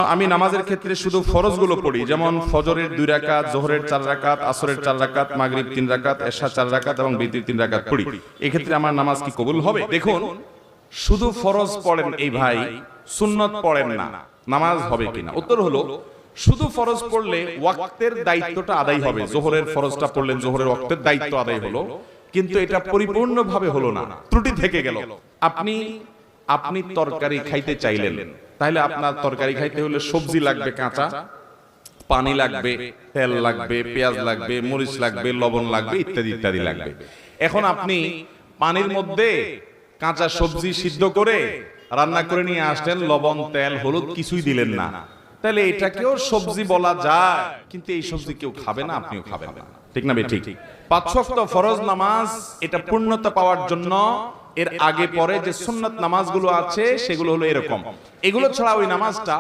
আমি নামাজের ক্ষেত্রে শুধু ফরজগুলো পড়ি, যেমন ফজরের 2 রাকাত, যোহরের 4 রাকাত, আসরের 4 রাকাত, মাগরিব 3 রাকাত, এশা 4 রাকাত এবং বিতির 3 রাকাত পড়ি। এই ক্ষেত্রে আমার নামাজ কি কবুল হবে? দেখুন, শুধু ফরজ পড়েন এই ভাই, সুন্নত পড়েন না, নামাজ হবে কিনা? উত্তর হলো, শুধু ফরজ পড়লে ওয়াক্তের দায়িত্বটা আদায় হবে। যোহরের ফরজটা পড়লেন, যোহরের ওয়াক্তের দায়িত্ব আদায় হলো, কিন্তু এটা পরিপূর্ণভাবে হলো না, ত্রুটি থেকে গেল। আপনি তরকারি খাইতে চাইলেন, তাহলে আপনার তরকারি খাইতে হলে সবজি লাগবে কাঁচা, পানি লাগবে, তেল লাগবে, পেঁয়াজ লাগবে, মরিচ লাগবে, লবণ লাগবে, ইত্যাদি ইত্যাদি লাগবে। এখন আপনি পানির মধ্যে কাঁচা সবজি সিদ্ধ করে রান্না করে নিয়ে আসলেন, লবণ, তেল, হলুদ কিছুই দিলেন না, তাহলে এটাকেও সবজি বলা যায়, কিন্তু এই সবজি কেউ খাবে না, আপনিও খাবেন না, ঠিক না? ঠিক। 5 ওয়াক্ত ফরজ নামাজ এটা পূর্ণতা পাওয়ার জন্য এর আগে পরে যে সুন্নাত নামাজগুলো আছে সেগুলো হলো এরকম। এগুলো ছাড়া ওই নামাজটা